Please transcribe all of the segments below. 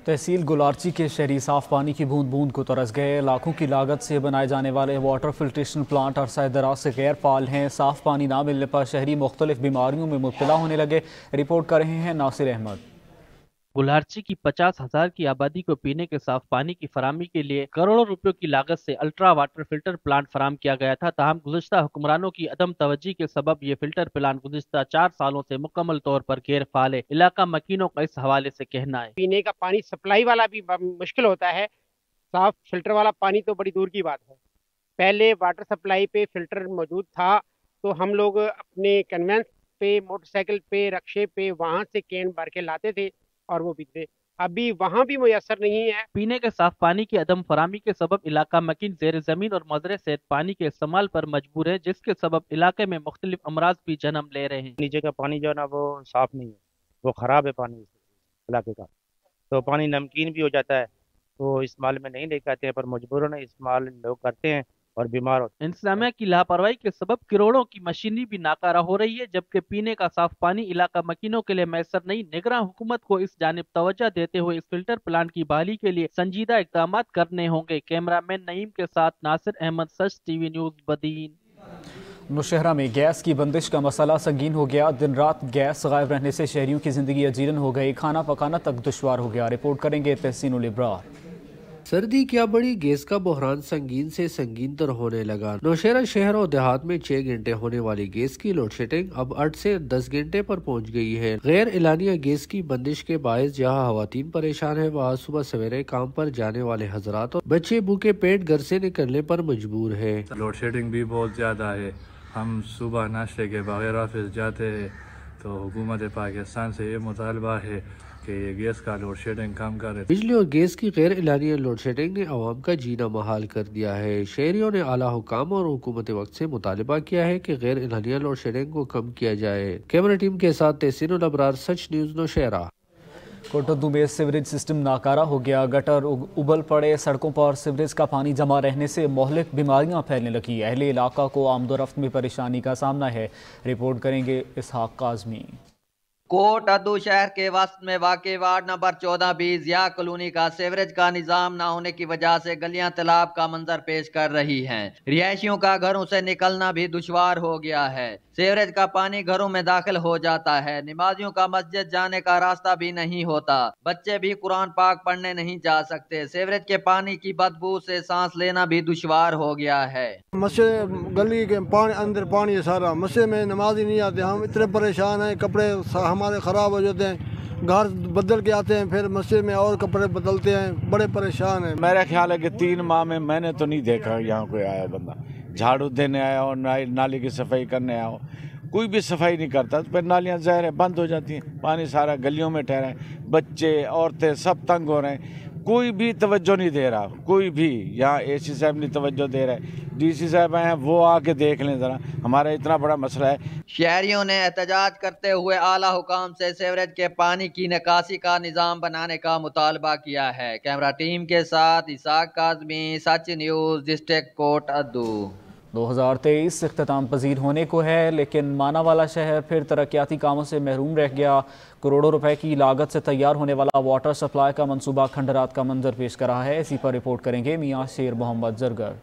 तहसील गुलारची के शहरी साफ पानी की बूंद बूंद को तरस गए। लाखों की लागत से बनाए जाने वाले वाटर फिल्ट्रेशन प्लांट अरसा दराज से गैर फाल हैं। साफ पानी ना मिलने पर शहरी मुख्तलिफ बीमारियों में मुब्तला होने लगे। रिपोर्ट कर रहे हैं नासिर अहमद। गुलारची की 50,000 की आबादी को पीने के साफ पानी की फराहमी के लिए करोड़ों रुपयों की लागत से अल्ट्रा वाटर फिल्टर प्लांट फराहम किया गया था। ताहम गुज़श्ता हुक्मरानों की अदम तवज्जी के सबब ये फिल्टर प्लांट गुज़श्ता 4 सालों से मुकम्मल तौर पर गैर फाल है। इलाका मकीनों का इस हवाले से कहना है, पीने का पानी सप्लाई वाला भी मुश्किल होता है, साफ फिल्टर वाला पानी तो बड़ी दूर की बात है। पहले वाटर सप्लाई पे फिल्टर मौजूद था तो हम लोग अपने कन्वेंस पे, मोटरसाइकिल पे, रक्शे पे वहां से कैन भर के लाते थे और वो पीते। अभी वहां भी मुयसर नहीं है। पीने के साफ पानी की अदम फराहमी के सबब इलाका मकीन जेर जमीन और मजरे सेहत पानी के इस्तेमाल पर मजबूर है, जिसके सबब इलाके में मुख्तलिफ अमराज भी जन्म ले रहे हैं। नीचे का पानी जो है ना वो साफ नहीं है, वो खराब है पानी इलाके का, तो पानी नमकीन भी हो जाता है, तो इस्तेमाल में नहीं लेके आते हैं, पर मजबूरन इस्तेमाल लोग करते हैं और बीमार होते हैं। इंतजामिया की लापरवाही के सबब करोड़ों की मशीनरी भी नाकारा हो रही है, जबकि पीने का साफ पानी इलाका मकीनों के लिए मैसर नहीं। निगरान हुकूमत को इस जानिब तवज्जो देते हुए इस फिल्टर प्लांट की बहाली के लिए संजीदा इकदाम करने होंगे। कैमरामैन नईम के साथ नासिर अहमद, सच टीवी न्यूज़, बदीन। नौशहरा में गैस की बंदिश का मसला संगीन हो गया। दिन रात गैस गायब रहने से शहरियों की जिंदगी अजीरन हो गई। खाना पकाना तक दुश्वार हो गया। रिपोर्ट करेंगे तहसीनुल इब्रार। सर्दी क्या बड़ी, गैस का बहरान संगीन से संगीन तर होने लगा। नौशहरा शहर और देहात में 6 घंटे होने वाली गैस की लोड शेडिंग अब 8 से 10 घंटे पर पहुंच गई है। गैर एलानिया गैस की बंदिश के बायस जहां खवातीन परेशान है, वहाँ सुबह सवेरे काम पर जाने वाले हजरात और बच्चे भूखे पेट घर से निकलने पर मजबूर है। लोड शेडिंग भी बहुत ज्यादा है। हम सुबह नाश्ते के बगैर ऑफिस जाते हैं, तो हुकूमत पाकिस्तान से ये मुतालबा है कि ये गैस का लोड शेडिंग कम करे। बिजली और गैस की गैर एलानिया लोड शेडिंग ने अवाम का जीना महाल कर दिया है। शहरियों ने आला हुकाम और हुकूमत वक्त से मुतालबा किया है कि गैर एलानिया लोड शेडिंग को कम किया जाए। कैमरा टीम के साथ तहसीनुल अबरार, सच न्यूज़, नौशहरा। कोटद्दू में सीवरेज सिस्टम नाकारा हो गया। गटर उबल पड़े। सड़कों पर सीवरेज का पानी जमा रहने से मोहलिक बीमारियां फैलने लगी। अहले इलाका को आमदोरफ्त में परेशानी का सामना है। रिपोर्ट करेंगे इसहाक काज़मी। कोटद्दू शहर के वस्त में वाक़े वार्ड नंबर 14-20 या कॉलोनी का सीवरेज का निजाम न होने की वजह से गलियां तालाब का मंजर पेश कर रही हैं। रिहायशियों का घरों से निकलना भी दुश्वार हो गया है। सीवरेज का पानी घरों में दाखिल हो जाता है। नमाजियों का मस्जिद जाने का रास्ता भी नहीं होता। बच्चे भी कुरान पाक पढ़ने नहीं जा सकते। सीवरेज के पानी की बदबू से सांस लेना भी दुश्वार हो गया है। मस्जिद गली के पानी, अंदर पानी है सारा। मस्जिद में नमाज ही नहीं आते। हम इतने परेशान हैं, कपड़े हमारे ख़राब हो जाते हैं, घर बदल के आते हैं, फिर मस्जिद में और कपड़े बदलते हैं, बड़े परेशान हैं। मेरा ख्याल है कि 3 माह में मैंने तो नहीं देखा यहाँ कोई आया बंदा झाड़ू देने आया और नाली की सफाई करने आया हो। कोई भी सफाई नहीं करता, तो फिर नालियाँ ज़ाहिर है बंद हो जाती हैं। पानी सारा गलियों में ठहरा है। बच्चे औरतें सब तंग हो रहे हैं। कोई भी तवज्जो नहीं दे रहा, कोई भी। यहाँ AC साहब नहीं तवज्जो दे रहा है। DC साहब आए हैं, वो आके देख लें ज़रा, हमारा इतना बड़ा मसला है। शहरियों ने एहतजाज करते हुए आला हुकाम से सीवरेज के पानी की निकासी का निज़ाम बनाने का मुतालबा किया है। कैमरा टीम के साथ इसहाक काज़मी, सच न्यूज़, डिस्ट्रिक्ट कोटद्दू। 2023 इख्तिताम पजीर होने को है, लेकिन मानावाला शहर फिर तरक्याती कामों से महरूम रह गया। करोड़ों रुपए की लागत से तैयार होने वाला वाटर सप्लाई का मंसूबा खंडरात का मंजर पेश कर रहा है। इसी पर रिपोर्ट करेंगे मियां शेर मोहम्मद जरगर।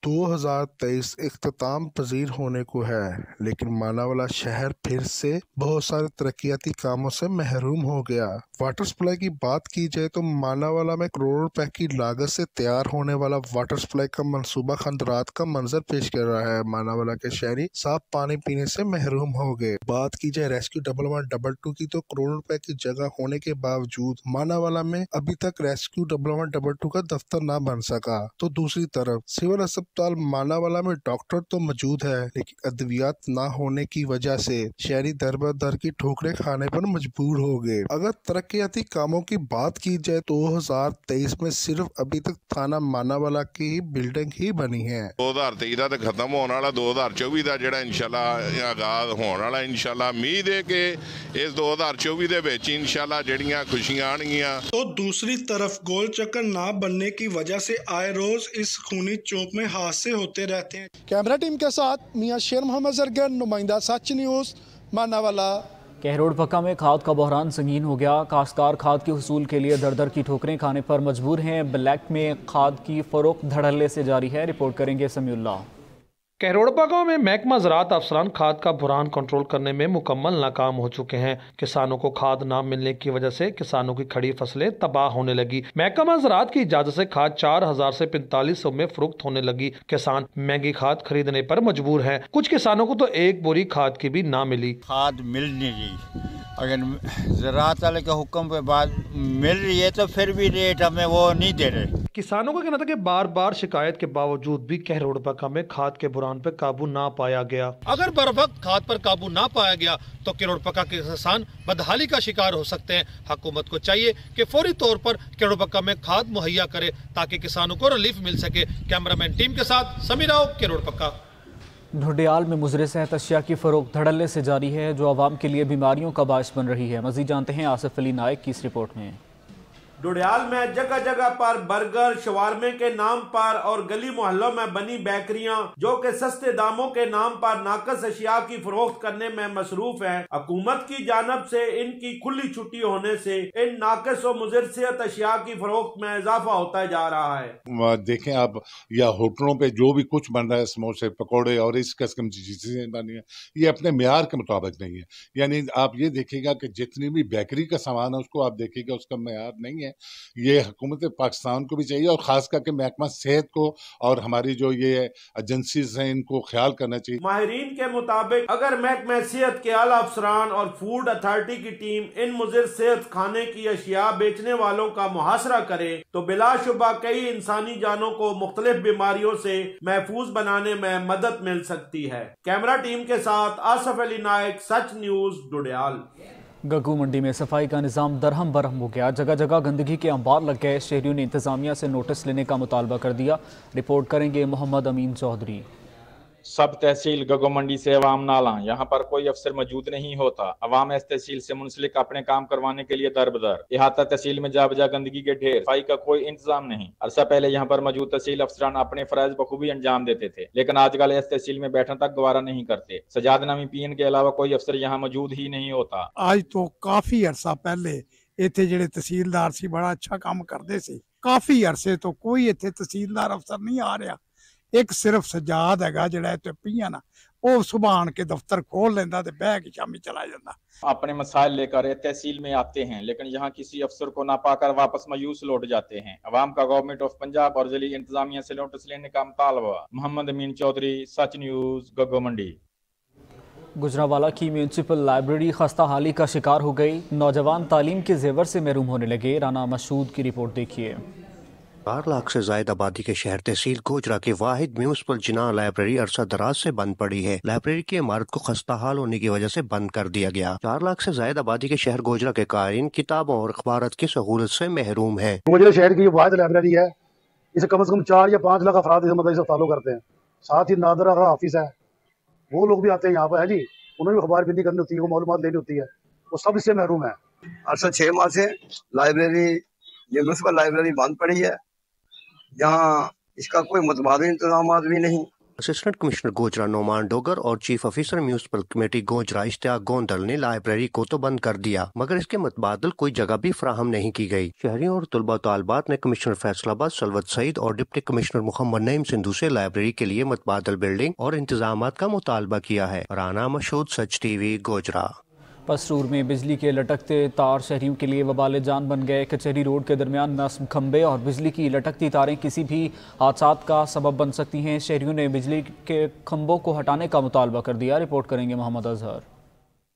2023 इख्तिताम पजीर होने को है, लेकिन मानावाला शहर फिर से बहुत सारे तरक्याती कामों से महरूम हो गया। वाटर सप्लाई की बात की जाए तो मानावाला में करोड़ों रुपए की लागत से तैयार होने वाला वाटर सप्लाई का मंसूबा खंडरात का मंजर पेश कर रहा है। मानावाला के शहरी साफ पानी पीने से महरूम हो गए। बात की जाए रेस्क्यू 1112 की तो करोड़ों रुपए की जगह होने के बावजूद मानावाला में अभी तक रेस्क्यू 1112 का दफ्तर न बन सका। तो दूसरी तरफ सिविल अस्पताल मानावाला में डॉक्टर तो मौजूद है, लेकिन अद्वियात न होने की वजह से शहरी दर ब दर की ठोकरें खाने पर मजबूर हो गए। अगर तरक्याती कामों की बात की जाए तो 2023 में सिर्फ अभी तक थाना मानावाला की बिल्डिंग ही बनी है। 2023 ਦਾ ਤੇ ਖਤਮ ਹੋਣ ਵਾਲਾ, 2024 ਦਾ ਜਿਹੜਾ ਇਨਸ਼ਾਅੱਲਾ ਆਗਾਜ਼ ਹੋਣ ਵਾਲਾ। ਇਨਸ਼ਾਅੱਲਾ ਉਮੀਦ ਹੈ ਕਿ ਇਸ 2024 ਦੇ ਵਿੱਚ ਇਨਸ਼ਾਅੱਲਾ ਜਿਹੜੀਆਂ खुशियां आएंगियां। तो दूसरी तरफ गोल चक्कर ना बनने की वजह से आए रोज इस खूनी चौक में हादसे होते रहते हैं। कैमरा टीम के साथ मियां शेर मोहम्मद जरगर, नुमाइंदा सच न्यूज़, मानावाला। कहरोड़ पक्का में खाद का बहरान संगीन हो गया। काश्तकार खाद के हुसूल के लिए दर दर की ठोकरें खाने पर मजबूर हैं। ब्लैक में खाद की फरोख्त धड़ल्ले से जारी है। रिपोर्ट करेंगे समीउल्लाह। कहरोड़पा गांव में महकमा ज़राअत अफसरान खाद का बुरहान कंट्रोल करने में मुकम्मल नाकाम हो चुके हैं। किसानों को खाद ना मिलने की वजह से किसानों की खड़ी फसलें तबाह होने लगी। महकमा ज़राअत की इजाजत से खाद 4000 से 4500 में फरोख्त होने लगी। किसान महंगी खाद खरीदने पर मजबूर हैं। कुछ किसानों को तो एक बोरी खाद की भी ना मिली। खाद मिल नहीं रही, अगर ज़राअत वाले के हुक्म पे बाद मिल रही है तो फिर भी रेट हमें वो नहीं दे रहे। किसानों का कहना था कि बार बार शिकायत के बावजूद भी कहरोड़पा में खाद के बुरहान पर काबू ना पाया गया। अगर बर वक्त खाद पर काबू ना पाया गया तो कहरोड़पा के किसान बदहाली का शिकार हो सकते हैं। हुकूमत को चाहिए कि फौरी तौर पर कहरोड़पा में खाद मुहैया करे ताकि किसानों को रिलीफ मिल सके। कैमरामैन टीम के साथ समीर राव, कहरोड़पा। ढुडियाल में मुजरे सेहत अशिया की फरोख्त धड़ल्ले से जारी है, जो आवाम के लिए बीमारियों का बायस बन रही है। मजीद जानते हैं आसिफ अली नायक की इस रिपोर्ट में। ढुडियाल में जगह जगह पर बर्गर, शवारमे के नाम पर और गली मोहल्लों में बनी बेकरियां जो कि सस्ते दामों के नाम पर नाकस अशिया की फरोख्त करने में मसरूफ हैं। हुकूमत की जानब से इनकी खुली छुट्टी होने से इन नाकस और मुज़र सेहत अशिया की फरोख्त में इजाफा होता जा रहा है। देखें आप, या होटलों पे जो भी कुछ बन रहा है, समोसे, पकौड़े और इस किस्म की चीजें बनी है, ये अपने मेयार के मुताबिक नहीं है। यानी आप ये देखिएगा कि जितनी भी बेकरी का सामान है उसको आप देखिएगा उसका मेयार नहीं है। ये हुकूमत पाकिस्तान को भी चाहिए और खास करके महकमा सेहत को और हमारी जो ये एजेंसीज हैं इनको ख्याल करना चाहिए। माहिरीन के मुताबिक अगर महकमा सेहत के आला अफसरान और फूड अथॉरिटी की टीम इन मुज़र सेहत खाने की अशिया बेचने वालों का मुहासरा करे तो बिलाशुबा कई इंसानी जानों को मुख्तलिफ बीमारियों से महफूज बनाने में मदद मिल सकती है। कैमरा टीम के साथ आसिफ अली नायक, सच न्यूज, ढुडियाल। गग्गू मंडी में सफाई का निज़ाम दरहम बरहम हो गया। जगह जगह गंदगी के अंबार लग गए। शहरियों ने इंतजामिया से नोटिस लेने का मुतालबा कर दिया। रिपोर्ट करेंगे मोहम्मद अमीन चौधरी। सब तहसील गग्गू मंडी से अवाम नाला, यहाँ पर कोई अफसर मौजूद नहीं होता। अवाम इस तहसील से मुंसलिक अपने काम करवाने के लिए दर बदर। इहाता तहसील में जा बजा गंदगी के ढेर, सफाई का कोई इंतजाम नहीं। अरसा पहले यहाँ पर मौजूद तहसील अफसरान अपने फराइज बखूबी अंजाम देते थे, लेकिन आजकल इस तहसील में बैठना तक गवारा नहीं करते। सजाद नामी पीएन के अलावा कोई अफसर यहाँ मौजूद ही नहीं होता। आज तो काफी अरसा पहले इत्थे जेड़े तहसीलदार सी बड़ा अच्छा काम करते सी। काफी अरसे तो कोई इत्थे तहसीलदार अफसर नहीं आ रहा। एक सिर्फ सजाद है जिहड़ा इत्थे पीएन आ, वो सुबह आन के दफ्तर खोल लेंदा ते बह के शामी चला जाता। अपने मसाइल लेकर तहसील में आते हैं, लेकिन यहाँ किसी अफसर को ना पाकर वापस मायूस लौट जाते हैं। अवाम का गवर्नमेंट ऑफ पंजाब और जिली इंतजामिया से नोटिस लेने का मुतालबा। मोहम्मद अमीन चौधरी, सच न्यूज, गग्गू मंडी। गुजरांवाला की म्यूनसिपल लाइब्रेरी खस्ता हाली का शिकार हो गई। नौजवान तालीम के जेवर से महरूम होने लगे। राना मशहूद की रिपोर्ट देखिए। 4 लाख से ज्यादा आबादी के शहर तहसील गोजरा के वाहिद म्यूनसिपल जिना लाइब्रेरी अरसा दराज से बंद पड़ी है। लाइब्रेरी की इमारत को खस्ता हाल होने की वजह से बंद कर दिया गया। 4 लाख से ज्यादा आबादी के शहर गोजरा के कारीन किताबों और अखबारात की सहूलत से महरूम है। गोजरा शहर की वाहिद लाइब्रेरी है, इसे कम से कम 4 या 5 लाख अफराद इसे फॉलो करते हैं। साथ ही नादरा का ऑफिस है, वो लोग भी आते हैं यहाँ पर है जी, उन्हें भी अखबार बिंदी करनी होती है, वो मालूमात लेनी होती है, वो सब इससे महरूम है। अरसा 6 माह से लाइब्रेरी, ये म्यूनसिपल लाइब्रेरी बंद पड़ी है। यहाँ इसका कोई मुतबादिल इंतजाम भी नहीं। असिस्टेंट कमिश्नर गोजरा नोमान डोगर और chief officer municipal committee Gojra Ishtiaq Gondal ने लाइब्रेरी को तो बंद कर दिया, मगर इसके मुतबादल कोई जगह भी फराहम नहीं की गई। शहरियों और तलबा तालबात ने कमिश्नर फैसलाबाद सलवत सईद और डिप्टी कमिश्नर मोहम्मद नईम सिंधु से लाइब्रेरी के लिए मुतबादल बिल्डिंग और इंतजामात का मुतालबा किया है। राना मशहूद, सच टीवी, गोजरा। पसरूर में बिजली के लटकते तार शहरियों के लिए वबाल जान बन गए। कचहरी रोड के दरमियान नस्ब खंबे और बिजली की लटकती तारें किसी भी हादसा का सबब बन सकती हैं। शहरियों ने बिजली के खंभों को हटाने का मुतालबा कर दिया। रिपोर्ट करेंगे मोहम्मद अजहर।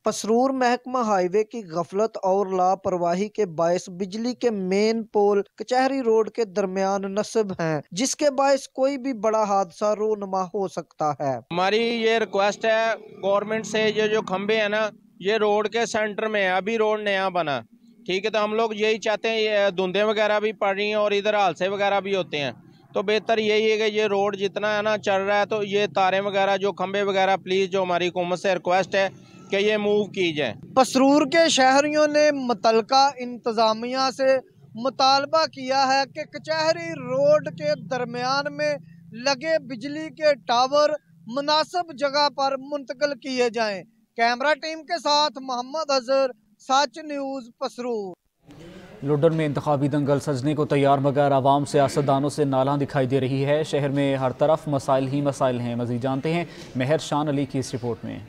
पसरूर महकमा हाईवे की गफलत और लापरवाही के बायस बिजली के मेन पोल कचहरी रोड के दरमियान नस्ब हैं, जिसके बायस कोई भी बड़ा हादसा रोनमा हो सकता है। हमारी ये रिक्वेस्ट है गवर्नमेंट से, ये जो खंबे हैं ना, ये रोड के सेंटर में है, अभी रोड नया बना, ठीक है, तो हम लोग यही चाहते हैं, धुंधे वगैरह भी पड़ रही हैं और इधर हादसे वगैरह भी होते हैं, तो बेहतर यही है कि ये रोड जितना है ना चल रहा है, तो ये तारें वगैरह जो खंबे वगैरह प्लीज, जो हमारी हुकूमत से रिक्वेस्ट है कि ये मूव की जाए। पसरूर के शहरियों ने मुतलका इंतजामिया से मुतालबा किया है कि कचहरी रोड के दरमियान में लगे बिजली के टावर मुनासिब जगह पर मुंतकिल किए जाएं, कैमरा टीम के साथ मोहम्मद अजहर, सच न्यूज पसरूर। लुड्डन में इंतखाबी दंगल सजने को तैयार, मगर आवाम सियासतदानों से नाला दिखाई दे रही है। शहर में हर तरफ मसाइल ही मसाइल हैं। मजीद जानते हैं मेहर शान अली की इस रिपोर्ट में।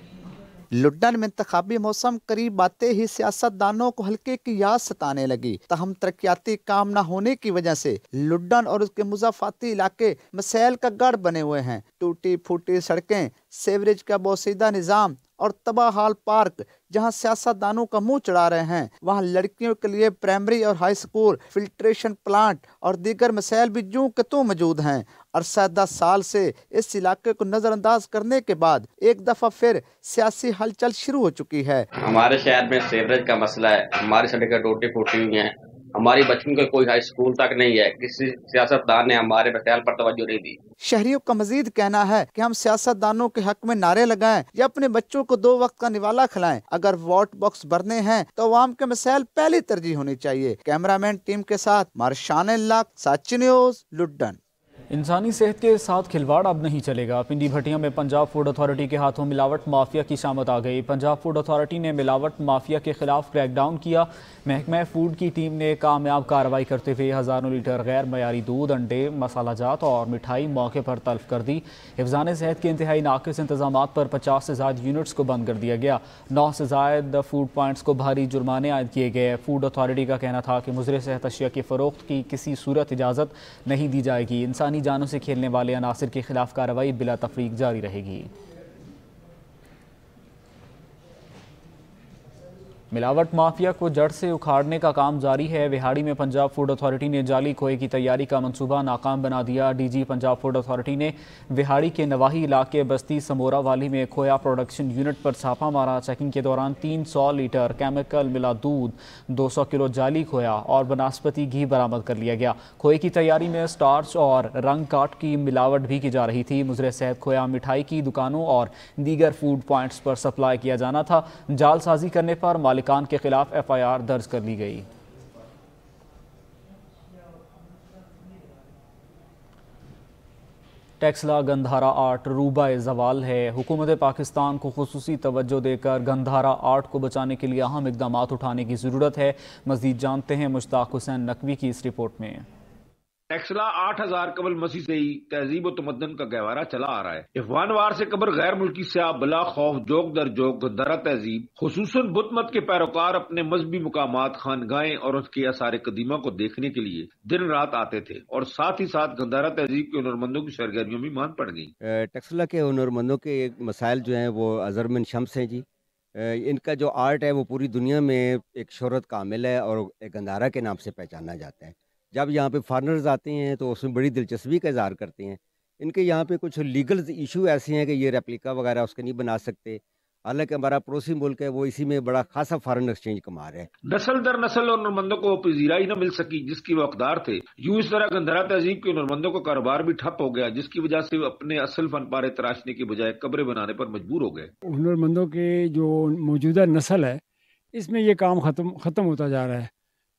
लुड्डन में इंतखाबी मौसम करीब आते ही सियासतदानों को हल्के की याद सताने लगी। तहम तरक्याती काम न होने की वजह से लुड्डन और उसके मुजाफाती इलाके मसैल का गढ़ बने हुए हैं। टूटी फूटी सड़कें, सेवरेज का बोसीदा निज़ाम और तबाहाल पार्क जहां सियासतदानों का मुंह चढ़ा रहे हैं, वहां लड़कियों के लिए प्राइमरी और हाई स्कूल, फिल्ट्रेशन प्लांट और दीगर मसाइल भी यूं के त्यों मौजूद हैं। अरसा 10 साल से इस इलाके को नजरअंदाज करने के बाद एक दफा फिर सियासी हलचल शुरू हो चुकी है। हमारे शहर में सीवरेज का मसला है, हमारी सड़कें टूटी फूटी हुई हैं, हमारी बच्चों का कोई हाई स्कूल तक नहीं है। किसी सियासतदान ने हमारे मसाइल पर तवज्जो नहीं दी। शहरियों का मजीद कहना है कि हम सियासतदानों के हक में नारे लगाएं या अपने बच्चों को 2 वक्त का निवाला खिलाएं। अगर वोट बॉक्स भरने हैं तो अवाम के मसाइल पहली तरजीह होनी चाहिए। कैमरामैन टीम के साथ मारशान लाख, सच न्यूज, लुड्डन। इंसानी सेहत के साथ खिलवाड़ अब नहीं चलेगा। पिंडी भटिया में पंजाब फूड अथॉरिटी के हाथों मिलावट माफिया की शामत आ गई। पंजाब फूड अथॉरिटी ने मिलावट माफिया के खिलाफ क्रैकडाउन किया। महकमा फूड की टीम ने कामयाब कार्रवाई करते हुए हज़ारों लीटर गैर मयारी दूध, अंडे, मसाला जात और मिठाई मौके पर तल्फ कर दी। हिफ्ज़ान सेहत के इंतहाई नाक़िस इंतजाम पर 50 से ज़ायद यूनिट्स को बंद कर दिया गया। 9 से ज़ायद फूड पॉइंट्स को भारी जुर्माने आयद किए गए। फूड अथॉरिटी का कहना था कि मुज़र सेहत अशिया की फ़रोख्त की किसी सूरत इजाज़त नहीं दी जाएगी। इंसानी जानों से खेलने वाले अनासिर के खिलाफ कार्रवाई बिला तफरीक जारी रहेगी। मिलावट माफिया को जड़ से उखाड़ने का काम जारी है। विहाड़ी में पंजाब फूड अथॉरिटी ने जाली खोए की तैयारी का मंसूबा नाकाम बना दिया। डीजी पंजाब फूड अथॉरिटी ने विहाड़ी के नवाही इलाके बस्ती समोरा वाली में खोया प्रोडक्शन यूनिट पर छापा मारा। चेकिंग के दौरान 300 लीटर केमिकल मिला दूध, 200 किलो जाली खोया और बनस्पति घी बरामद कर लिया गया। खोए की तैयारी में स्टार्च और रंग काट की मिलावट भी की जा रही थी। मुजरे सेहत खोया मिठाई की दुकानों और दीगर फूड पॉइंट्स पर सप्लाई किया जाना था। जालसाजी करने पर मालिकान के खिलाफ FIR दर्ज कर ली गई। टेक्सला गंधारा आर्ट रूबाए ज़वाल है। हुकूमत पाकिस्तान को खुसूसी तवज्जो देकर गंधारा आर्ट को बचाने के लिए अहम इक़दाम उठाने की ज़रूरत है। मज़ीद जानते हैं मुश्ताक हुसैन नकवी की इस रिपोर्ट में। टेक्सला 8000 कबल मसीह से ही तहजीब व तमद्दन का गहवारा चला आ रहा है। इफ़वान वार से कबर गैर मुल्की सियाह बिला खौफ जोग दर जोग गंधारा तहजीब खुसूसन बुत मत के पैरोकार अपने मजहबी मुकामात, खानगाहें और उसके आसार कदीमा को देखने के लिए दिन रात आते थे और साथ ही साथ गंधारा तहजीब के हुनरमंदों की सरगर्मियों में मान पड़ गई। टेक्सला के हुनरमंदों के मसाइल जो हैं वो अजरमिन शम्स हैं जी। इनका जो आर्ट है वो पूरी दुनिया में एक शोहरत कामिल है और एक गंधारा के नाम से पहचाना जाता है। जब यहाँ पे फॉरनर्स आते हैं तो उसमें बड़ी दिलचस्पी का इज़हार करते हैं। इनके यहाँ पे कुछ लीगल इशू ऐसे हैं कि ये रेप्लिका वगैरह उसके नहीं बना सकते। हालांकि हमारा पड़ोसी मुल्क है वो इसी में बड़ा खासा फॉरेन एक्सचेंज कमा रहा है। नस्ल दर नस्ल और हुनरमंदों को पजीराई न मिल सकी जिसकी वो हकदार थे। यूं इस तरह गंधारा तहजीब के हुनरमंदों का कारोबार भी ठप हो गया, जिसकी वजह से अपने असल फन पारे तराशने की बजाय कब्रें बनाने पर मजबूर हो गए। हुनरमंदों के जो मौजूदा नस्ल है इसमें ये काम खत्म होता जा रहा है।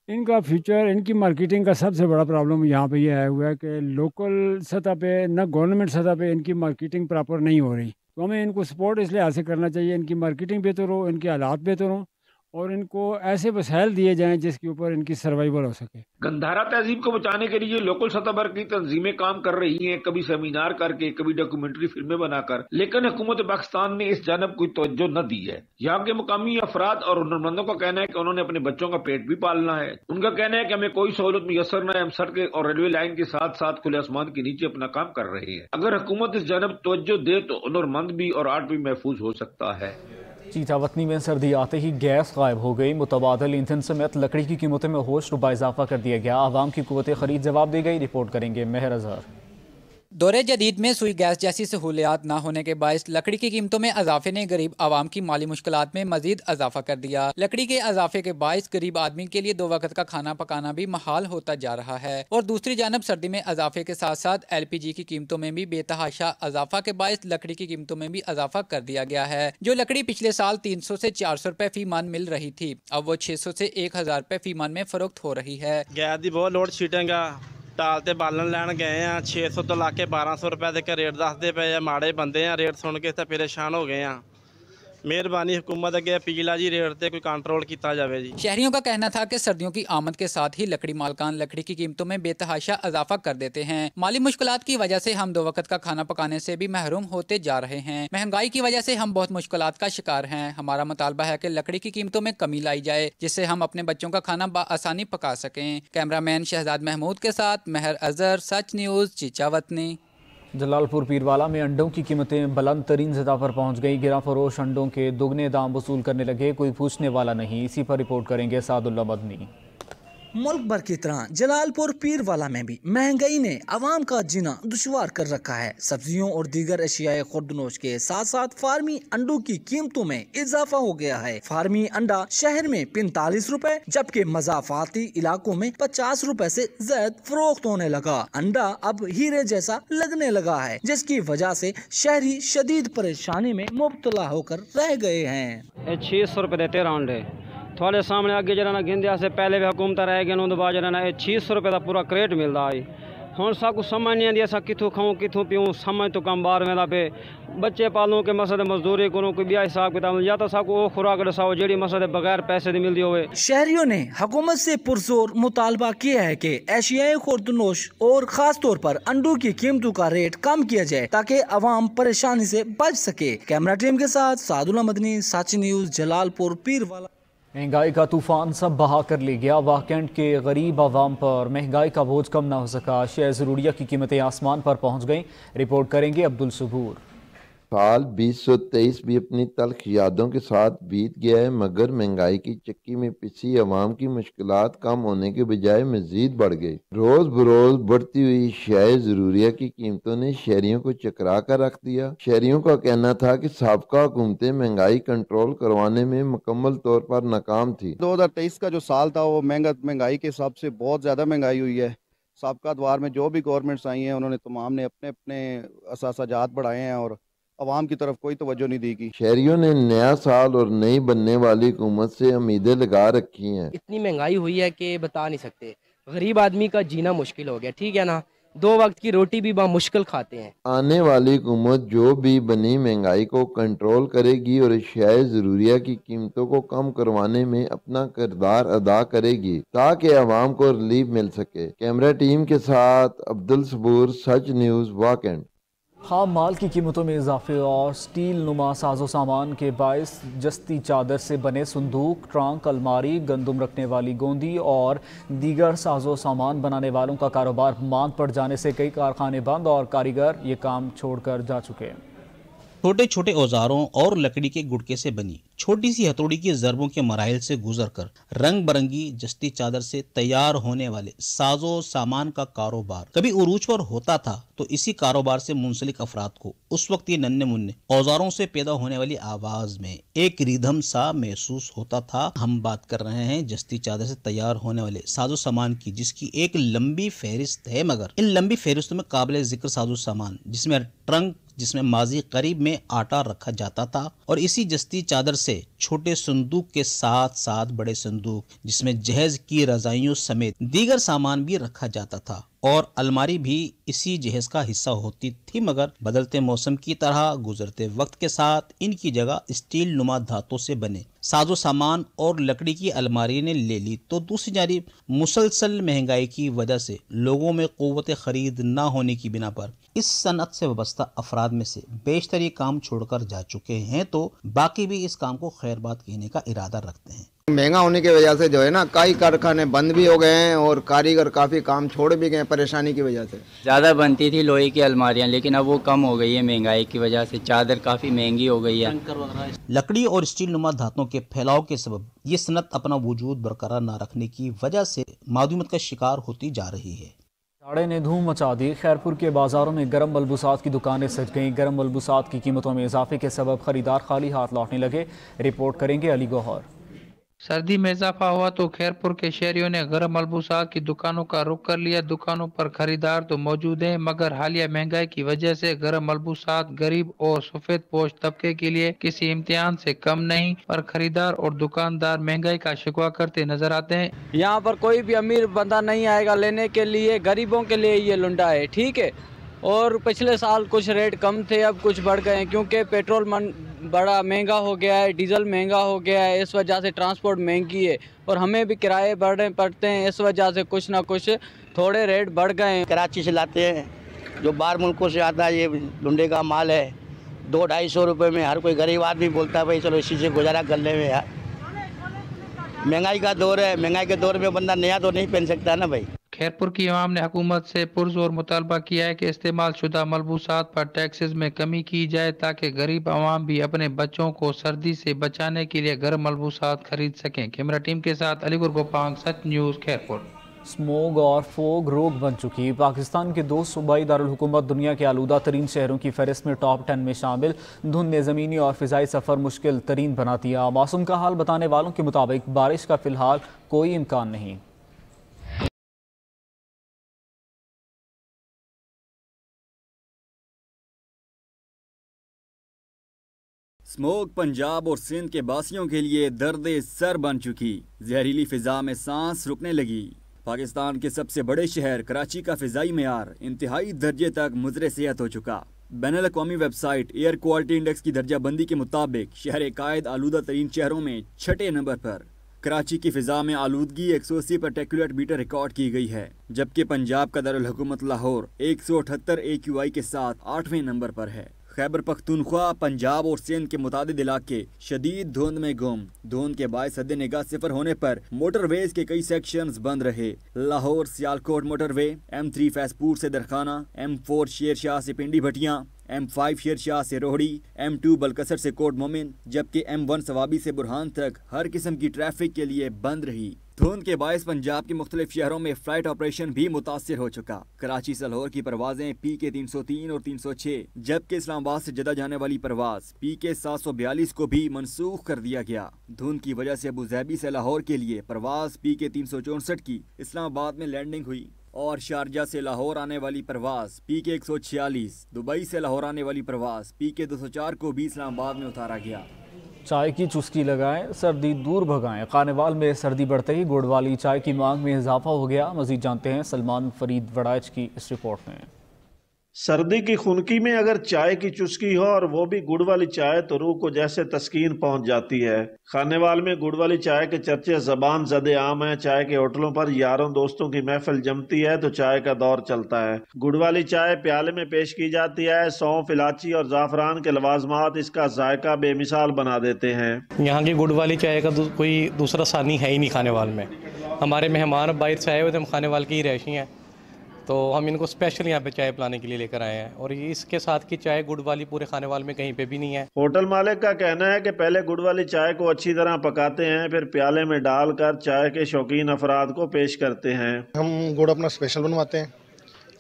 इनका फ्यूचर, इनकी मार्केटिंग का सबसे बड़ा प्रॉब्लम यहाँ पे ये आया हुआ है कि लोकल सतह पे न गवर्नमेंट सतह पे इनकी मार्केटिंग प्रॉपर नहीं हो रही। तो हमें इनको सपोर्ट इसलिए हासिल करना चाहिए, इनकी मार्केटिंग बेहतर हो, इनके हालात बेहतर हों और इनको ऐसे वसाइल दिए जाएं जिसके ऊपर इनकी सर्वाइवल हो सके। गंधारा तहजीब को बचाने के लिए लोकल सतह पर की तंजीमें काम कर रही हैं, कभी सेमिनार करके, कभी डॉक्यूमेंट्री फिल्में बनाकर, लेकिन हुकूमत पाकिस्तान ने इस जानब कोई तवज्जो न दी है। यहाँ के मुकामी अफराद और हुनरमंदों का कहना है कि उन्होंने अपने बच्चों का पेट भी पालना है। उनका कहना है कि हमें कोई सहूलत मुयसर न है, हम सड़कें और रेलवे लाइन के साथ साथ खुले आसमान के नीचे अपना काम कर रहे हैं। अगर हुकूमत इस जानब तवज्जो दे तो हुनरमंद भी और आर्ट भी महफूज हो सकता है। चीतावतनी में सर्दी आते ही गैस गायब हो गई। मुतबादल ईंधन समेत लकड़ी की कीमतों में होश रुबा इजाफा कर दिया गया। आवाम की कुव्वत खरीद जवाब दी गई। रिपोर्ट करेंगे मेहर अजहर। दौरे जदीद में सुई गैस जैसी सहूलियात ना होने के बायस लकड़ी की कीमतों में इजाफे ने गरीब आवाम की माली मुश्किलात में मजीद इजाफा कर दिया। लकड़ी के इजाफे के बायस गरीब आदमी के लिए 2 वक्त का खाना पकाना भी महाल होता जा रहा है और दूसरी जानब सर्दी में इजाफे के साथ साथ LPG की कीमतों में भी बेतहाशा इजाफा के बायस लकड़ी की कीमतों में भी इजाफा कर दिया गया है। जो लकड़ी पिछले साल 300 से 400 रुपए फी मन मिल रही थी, अब वो 600 से 1000 रुपए फी मन में फरोख्त हो रही है। गैस की बहुत लोड शीटिंग टाल ते बालन लैन गए हैं, 600 तो ला के 1200 रुपए तक रेट दसते पे। माड़े बंदे हैं, रेट सुन के तो परेशान हो गए हैं। मेहरबानी हुकूमत अगे अपील है जी रेट ते कोई कंट्रोल किया जाए जी। शहरियों का कहना था कि सर्दियों की आमद के साथ ही लकड़ी मालकान लकड़ी की कीमतों में बेतहाशा इजाफा कर देते हैं। माली मुश्किलात की वजह से हम 2 वक्त का खाना पकाने से भी महरूम होते जा रहे हैं। महंगाई की वजह से हम बहुत मुश्किलात का शिकार हैं। हमारा मुतालबा है कि लकड़ी की कीमतों में कमी लाई जाए जिससे हम अपने बच्चों का खाना आसानी पका सकें। कैमरामैन शहजाद महमूद के साथ महर अजहर, सच न्यूज़, चीचावतनी। जलालपुर पीरवाला में अंडों की कीमतें बुलंद तरीन सतह पर पहुंच गई। गिरा फरोश अंडों के दुगने दाम वसूल करने लगे, कोई पूछने वाला नहीं। इसी पर रिपोर्ट करेंगे सादुल्ला मदनी। मुल्क भर की तरह जलालपुर पीरवाला में भी महंगाई ने आवाम का जीना दुश्वार कर रखा है। सब्जियों और दीगर एशियाई खुर्दनोश के साथ साथ फार्मी अंडों की कीमतों में इजाफा हो गया है। फार्मी अंडा शहर में 45 रुपए जबकि मजाफाती इलाकों में 50 रुपए से ज्यादा फरोख्त होने लगा। अंडा अब हीरे जैसा लगने लगा है जिसकी वजह से शहरी शदीद परेशानी में मुब्तला होकर रह गए हैं। 600 रुपए देते अंडे थोड़े सामने अगे जरा गिंदे से पहले भी हुकूमत रह गए उन्होंने बाद जरा 600 रुपए का पूरा क्रेट मिलता है। हम सब कुछ समझ नहीं आती असा कितों खाऊं कितों पीऊं समझ तो कम बाहर में पे बच्चे पालूं के मसले मजदूरी करूँ कोई ब्याह हिसाब किताब या तो सब को खुराक दसाओ जी मसले बगैर पैसे नहीं मिलती हुए। शहरियों ने हुकूमत से पुरजोर मुतालबा किया है कि एशियाई खुर्दनोश और खास तौर पर अंडों की कीमतों का रेट कम किया जाए ताकि अवाम परेशानी से बच सके। कैमरा टीम के साथ सादुल्ला मदनी, सच न्यूज़, जलालपुर पीरवाला। महंगाई का तूफान सब बहा कर ले गया। वाकंड के गरीब आवाम पर महंगाई का बोझ कम ना हो सका। शेयर ज़रूरिया की कीमतें आसमान पर पहुंच गईं। रिपोर्ट करेंगे अब्दुल सबूर। साल 2023 भी अपनी तल्ख यादों के साथ बीत गया है, मगर महंगाई की चक्की में पिसी अवाम की मुश्किलात कम होने के बजाय मजीद बढ़ गई। रोज बरोज बढ़ती हुई शेयर ज़रूरिया की कीमतों ने शहरियों को चकरा कर रख दिया। शहरियों का कहना था कि साबका हुकूमतें महंगाई कंट्रोल करवाने में मुकम्मल तौर पर नाकाम थी। 2023 का जो साल था वो महंगाई के हिसाब से बहुत ज़्यादा महंगाई हुई है। साबका दौर में जो भी गवर्नमेंट्स आई हैं उन्होंने तमाम ने अपने अपने असासाजात बढ़ाए हैं और अवाम की तरफ कोई तवज्जो नहीं दी गई। शहरियों ने नया साल और नई बनने वाली हुकूमत से उम्मीदें लगा रखी हैं। इतनी महंगाई हुई है कि बता नहीं सकते। गरीब आदमी का जीना मुश्किल हो गया, ठीक है ना, 2 वक्त की रोटी भी बहुत मुश्किल खाते हैं। आने वाली हुकूमत जो भी बनी महंगाई को कंट्रोल करेगी और शेयर ज़रूरिया की कीमतों को कम करवाने में अपना किरदार अदा करेगी ताकि अवाम को रिलीफ मिल सके। कैमरा टीम के साथ अब्दुल सबूर, सच न्यूज़, वाकंड। खाम माल की कीमतों में इजाफे और स्टील नुमा साजो सामान के बायस जस्ती चादर से बने संदूक, ट्रंक, अलमारी, गंदम रखने वाली गोंदी और दीगर साजो सामान बनाने वालों का कारोबार मांद पड़ जाने से कई कारखाने बंद और कारीगर ये काम छोड़कर जा चुके हैं। छोटे छोटे औजारों और लकड़ी के गुटके से बनी छोटी सी हथौड़ी की ज़रबों के मराइल से गुजरकर रंग बरंगी जस्ती चादर से तैयार होने वाले साजो सामान का कारोबार कभी उरूज पर होता था तो इसी कारोबार से मुंसलिक अफराद को उस वक्त ये नन्हे मुन्ने औजारों से पैदा होने वाली आवाज में एक रिदम सा महसूस होता था। हम बात कर रहे हैं जस्ती चादर से तैयार होने वाले साजो सामान की, जिसकी एक लंबी फहरिस्त है, मगर इन लंबी फहरिस्तों में काबिल जिक्र साजो सामान जिसमें ट्रंक, जिसमें माजी करीब में आटा रखा जाता था, और इसी जस्ती चादर से छोटे संदूक के साथ साथ बड़े संदूक जिसमें जहेज की रजाइयों समेत दीगर सामान भी रखा जाता था, और अलमारी भी इसी जहेज का हिस्सा होती थी। मगर बदलते मौसम की तरह गुजरते वक्त के साथ इनकी जगह स्टील नुमा धातों से बने साजो सामान और लकड़ी की अलमारी ने ले ली। तो दूसरी जानिब मुसलसल महंगाई की वजह से लोगों में क़ुव्वत खरीद न होने की बिना पर इस सनत से वाबस्ता अफराद में से बेशतर ये काम छोड़कर जा चुके हैं, तो बाकी भी इस काम को खैरबाद कहने का इरादा रखते हैं। महंगा होने की वजह से जो है ना कई कारखाने बंद भी हो गए हैं और कारीगर काफ़ी काम छोड़ भी गए परेशानी की वजह से। ज़्यादा बनती थी लोहे की अलमारियां, लेकिन अब वो कम हो गई है महंगाई की वजह से। चादर काफ़ी महंगी हो गई है। लकड़ी और स्टील नुमा धातों के फैलाव के सबब ये सनत अपना वजूद बरकरार न रखने की वजह से मादूमियत का शिकार होती जा रही है। साड़े ने धूम मचा दी। खैरपुर के बाजारों में गर्म मलबूसात की दुकानें सज गईं। गर्म मलबूसात की कीमतों में इजाफे के सबब खरीदार खाली हाथ लौटने लगे। रिपोर्ट करेंगे अली गौहर। सर्दी में इजाफा हुआ तो खैरपुर के शहरियों ने गर्म मलबूसात की दुकानों का रुख कर लिया। दुकानों पर खरीदार तो मौजूद हैं, मगर हालिया महंगाई की वजह से गर्म मलबूसात गरीब और सफेद पोश तबके के लिए किसी इम्तिहान से कम नहीं, और खरीदार और दुकानदार महंगाई का शिकवा करते नजर आते हैं। यहाँ पर कोई भी अमीर बंदा नहीं आएगा लेने के लिए, गरीबों के लिए ये लुंडा है, ठीक है। और पिछले साल कुछ रेट कम थे, अब कुछ बढ़ गए हैं क्योंकि पेट्रोल बड़ा महंगा हो गया है, डीजल महंगा हो गया है, इस वजह से ट्रांसपोर्ट महंगी है और हमें भी किराए बढ़ने पड़ते हैं, इस वजह से कुछ ना कुछ थोड़े रेट बढ़ गए हैं। कराची से लाते हैं, जो बाहर मुल्कों से आता है, ये लुंडे का माल है, 200-250 रुपये में हर कोई गरीब आदमी बोलता है भाई चलो इसी से गुजारा कर ले में यार। महंगाई का दौर है, महंगाई के दौर में बंदा नया तो नहीं पहन सकता ना भाई। खैरपुर की अवाम ने हुकूमत से पुरजोर मुतालबा किया है कि इस्तेमाल शुदा मलबूसात पर टैक्सेस में कमी की जाए ताकि गरीब अवाम भी अपने बच्चों को सर्दी से बचाने के लिए गर्म मलबूसात खरीद सकें। कैमरा टीम के साथ अलीगुर गोपांग, सच न्यूज़, खैरपुर। स्मोग और फोग रोग बन चुकी। पाकिस्तान के 2 सूबाई दारुल हुकूमत दुनिया के आलूदा तरीन शहरों की फहरिस्त में टॉप 10 में शामिल। धुंध ने ज़मीनी और फ़िज़ाई सफ़र मुश्किल तरीन बना दिया। मौसम का हाल बताने वालों के मुताबिक बारिश का फ़िलहाल कोई इम्कान नहीं। स्मोक पंजाब और सिंध के बासियों के लिए दर्द सर बन चुकी। जहरीली फ़िज़ा में सांस रुकने लगी। पाकिस्तान के सबसे बड़े शहर कराची का फ़िज़ाई मेयार इंतहाई दर्जे तक मुज़र सेहत हो चुका। बैनुल अक़वामी वेबसाइट एयर क्वालिटी इंडेक्स की दर्जा बंदी के मुताबिक शहर कायद आलूदा तरीन शहरों में 6ठे नंबर पर। कराची की फ़िज़ा में आलूदगी 180 पार्टिकुलेट मीटर रिकॉर्ड की गई है, जबकि पंजाब का दारुल हुकूमत लाहौर 178 AQI के साथ 8वें नंबर पर है। खैबर पख्तूनख्वा, पंजाब और सिंध के मुतादिद इलाके शदीद धुंध में गुम। धुंध के बायस हद निगाह सिफर होने पर मोटरवेज के कई सेक्शंस बंद रहे। लाहौर सियालकोट मोटरवे, M3 फैसपुर से दरखाना, M4 शेरशाह से पिंडी भटियां, M5 शेरशाह से रोहड़ी, M2 बलकसर से कोट मोमिन, जबकि M1 सवाबी से बुरहान तक हर किस्म की ट्रैफिक के लिए बंद रही। धुंध के बायस पंजाब के मुख्तलिफ शहरों में फ्लाइट ऑपरेशन भी मुतासिर हो चुका। कराची से लाहौर की परवाजें PK 303 और 306, जबकि इस्लामाबाद से जद्दा जाने वाली परवाज PK 742 को भी मनसूख कर दिया गया। धुंध की वजह से अबूज़हबी से लाहौर के लिए परवाज PK 364 की इस्लामाबाद में लैंडिंग हुई और शारजा से लाहौर आने वाली परवाज PK 146, दुबई से लाहौर आने वाली परवाज PK 204 को भी इस्लामाबाद में उतारा गया। चाय की चुस्की लगाएं, सर्दी दूर भगाएं। खानेवाल में सर्दी बढ़ते ही गुड़ वाली चाय की मांग में इजाफा हो गया। मजीद जानते हैं सलमान फरीद वड़ाइच की इस रिपोर्ट में। सर्दी की खुनकी में अगर चाय की चुस्की हो और वो भी गुड़ वाली चाय तो रूह को जैसे तस्कीन पहुंच जाती है। खानेवाल में गुड़ वाली चाय के चर्चे ज़बान ज़दे आम है। चाय के होटलों पर यारों दोस्तों की महफिल जमती है तो चाय का दौर चलता है। गुड़ वाली चाय प्याले में पेश की जाती है। सौंफ, इलायची और ज़ाफ़रान के लवाजमात इसका जायका बेमिसाल बना देते हैं। यहाँ की गुड़ वाली चाय का कोई दूसरा सानी है ही नहीं खानेवाल में। हमारे मेहमान बाहर से आए हुए थे, हम खानेवाल की ही रहशी हैं, तो हम इनको स्पेशल यहाँ पे चाय पिलाने के लिए लेकर आए हैं। और इसके साथ की चाय गुड़ वाली पूरे खानेवाल में कहीं पे भी नहीं है। होटल मालिक का कहना है कि पहले गुड़ वाली चाय को अच्छी तरह पकाते हैं, फिर प्याले में डालकर चाय के शौकीन अफराद को पेश करते हैं। हम गुड़ अपना स्पेशल बनवाते हैं।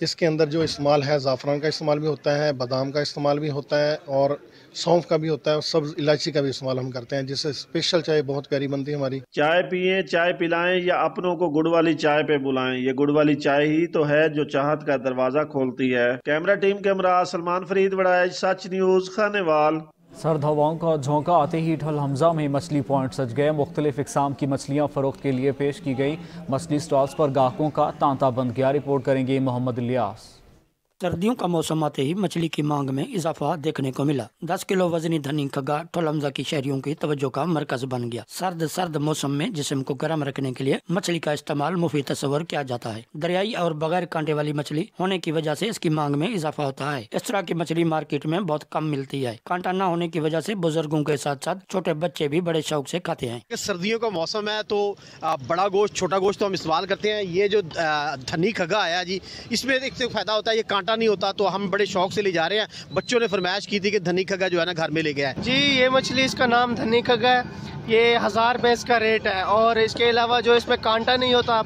इसके अंदर जो इस्तेमाल है, ज़ाफ़रान का इस्तेमाल भी होता है, बादाम का इस्तेमाल भी होता है और सौंफ का भी होता है और सब इलायची का भी इस्तेमाल हम करते हैं, जिससे स्पेशल चाय बहुत प्यारी बनती है हमारी। चाय पिए, चाय पिलाएं या अपनों को गुड़ वाली चाय पे बुलाएं। ये गुड़ वाली चाय ही तो है जो चाहत का दरवाजा खोलती है। कैमरा टीम के हमरा सलमान फरीद वड़ाइच, सच न्यूज़, खानेवाल। सर्द हवाओं का झोंका आते ही ठल हमजा में मछली पॉइंट सज गए। मुख्तलिफ इकसाम की मछलियाँ फरोख्त के लिए पेश की गई। मछली स्टॉल्स पर गाहकों का तांता बंद गया। रिपोर्ट करेंगे मोहम्मद इलियास। सर्दियों का मौसम आते ही मछली की मांग में इजाफा देखने को मिला। 10 किलो वजनी धनी खगा ठोलमजा की शहरियों की तवज्जो का मरकज बन गया। सर्द मौसम में जिस्म को गर्म रखने के लिए मछली का इस्तेमाल मुफीद तस्वर किया जाता है। दरियाई और बगैर कांटे वाली मछली होने की वजह से इसकी मांग में इजाफा होता है। इस तरह की मछली मार्केट में बहुत कम मिलती है। कांटा न होने की वजह से बुजुर्गों के साथ साथ छोटे बच्चे भी बड़े शौक से खाते हैं। सर्दियों का मौसम है तो बड़ा गोश्त, छोटा गोश्त तो हम इस्तेमाल करते हैं। ये जो धनी खगा आया जी, इसमें एक तो फायदा होता है, ये कांटा नहीं होता, तो हम बड़े शौक से ले जा रहे हैं। बच्चों ने फरमाइश की थी कि धनी खगा जो है ना घर में ले गया है जी। ये मछली, इसका नाम धनी खगा है। ये 1000 रुपए इसका रेट है और इसके अलावा जो इसमें कांटा नहीं होता,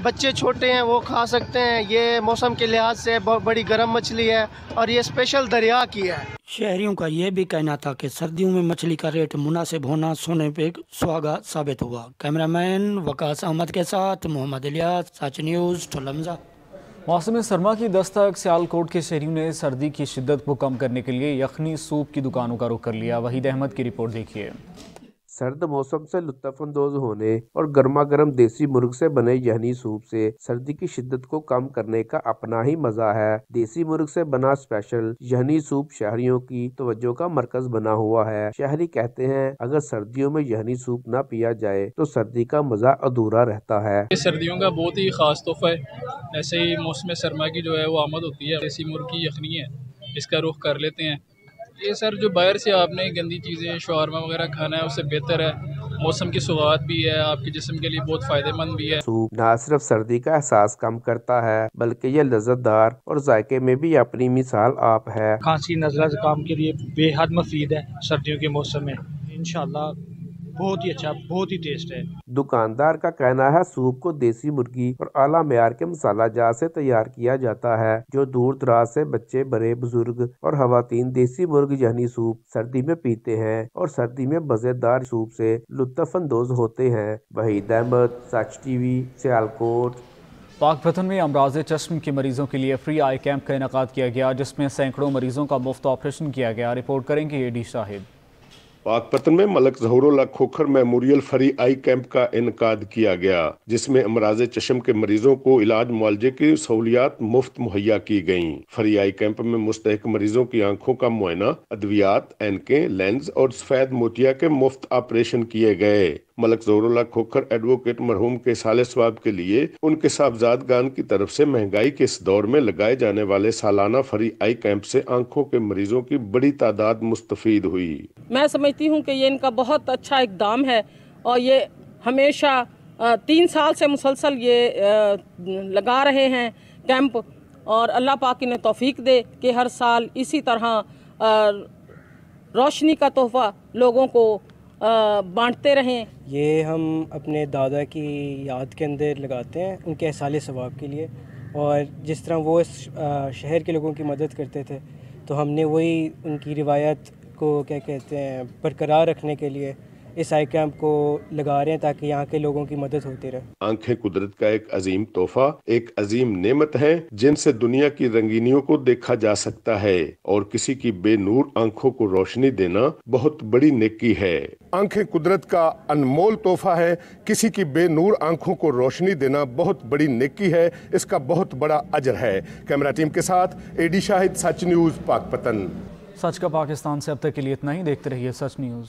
बच्चे छोटे हैं वो खा सकते हैं। ये मौसम के लिहाज से बहुत बड़ी गर्म मछली है और ये स्पेशल दरिया की है। शहरियों का यह भी कहना था कि सर्दियों में मछली का रेट मुनासिब होना सोने पे सुहागा साबित हुआ। कैमरामैन वकास अहमद के साथ मोहम्मद इलियास, सच न्यूज़, ठोलमजा। मौसम सरमा की दस्तक। सियालकोट के शहरियों ने सर्दी की शिद्दत को कम करने के लिए यखनी सूप की दुकानों का रुख कर लिया। वहीद अहमद की रिपोर्ट देखिए। सर्द मौसम से लुत्फानंदोज होने और गर्मा गर्म देसी मुर्ग से बने यहनी सूप से सर्दी की शिद्दत को कम करने का अपना ही मजा है। देसी मुर्ग से बना स्पेशल यहनी सूप शहरियों की तवज्जो का मरकज बना हुआ है। शहरी कहते हैं अगर सर्दियों में यहनी सूप न पिया जाए तो सर्दी का मजा अधूरा रहता है। सर्दियों का बहुत ही खास तोहफा है। ऐसे ही मौसम सरमा की जो है वो आमद होती है। देसी मुर्ग की यखनी है, इसका रुख कर लेते हैं। ये सर जो बाहर से आपने गंदी चीज़ें शवारमा वगैरह खाना है उससे बेहतर है। मौसम की सौगात भी है, आपके जिस्म के लिए बहुत फायदेमंद भी है। सूप न सिर्फ सर्दी का एहसास कम करता है बल्कि ये लज्जतदार और जायके में भी अपनी मिसाल आप है। खांसी नज़ला ज़ुकाम के लिए बेहद मुफीद है। सर्दियों के मौसम में इंशाल्लाह बहुत ही अच्छा, बहुत ही टेस्ट है। दुकानदार का कहना है सूप को देसी मुर्गी और आला मेयार के मसाला जात से तैयार किया जाता है, जो दूर दराज से बच्चे, बड़े बुजुर्ग और खवातीन देसी मुर्ग यानी सूप सर्दी में पीते हैं और सर्दी में मजेदार सूप से लुत्फानंदोज होते हैं। वहीद अहमद, सच टीवी, सियालकोट। पाकपतन में अमराज चश्म के मरीजों के लिए फ्री आई कैंप का इनेकाद किया गया, जिसमें सैकड़ों मरीजों का मुफ्त ऑपरेशन किया गया। रिपोर्ट करेंगे एडी शाहिद। पाकपतन में Malik Zahoorullah Khokhar memorial free eye camp का इनकाद किया गया, जिसमें अमराज चश्म के मरीजों को इलाज मुआलजे की सहूलियात मुफ्त मुहैया की गयी। फ्री आई कैंप में मुस्तहिक मरीजों की आंखों का मुआयना, अद्वियात, एनकें, लेंस और सफेद मोतिया के मुफ्त ऑपरेशन किए गए। मलक ज़हूरुल्लाह खोखर एडवोकेट मरहूम के साले सवाब के लिए उनके साहबजादगान की तरफ से महंगाई के इस दौर में लगाए जाने वाले सालाना फ्री आई कैंप से आंखों के मरीजों की बड़ी तादाद मुस्तफीद हुई। मैं समझती हूँ कि ये इनका बहुत अच्छा इकदाम है और ये हमेशा 3 साल से मुसलसल ये लगा रहे हैं कैंप, और अल्लाह पाक इन्हें तौफीक दे कि हर साल इसी तरह रोशनी का तोहफा लोगों को बांटते रहें। ये हम अपने दादा की याद के अंदर लगाते हैं, उनके साले सवाब के लिए, और जिस तरह वो इस शहर के लोगों की मदद करते थे तो हमने वही उनकी रिवायत को क्या कहते हैं बरकरार रखने के लिए इस आई कैंप को लगा रहे हैं ताकि यहाँ के लोगों की मदद होती रहे। आंखें कुदरत का एक अजीम तोहफा, एक अजीम नेमत है जिनसे दुनिया की रंगीनियों को देखा जा सकता है, और किसी की बेनूर आंखों को रोशनी देना बहुत बड़ी नेकी है। आंखें कुदरत का अनमोल तोहफा है, किसी की बेनूर आंखों को रोशनी देना बहुत बड़ी नेकी है, इसका बहुत बड़ा अजर है। कैमरा टीम के साथ एडी शाहिद, सच न्यूज, पाकपतन। सच का पाकिस्तान से अब तक के लिए इतना ही। देखते रहिए सच न्यूज।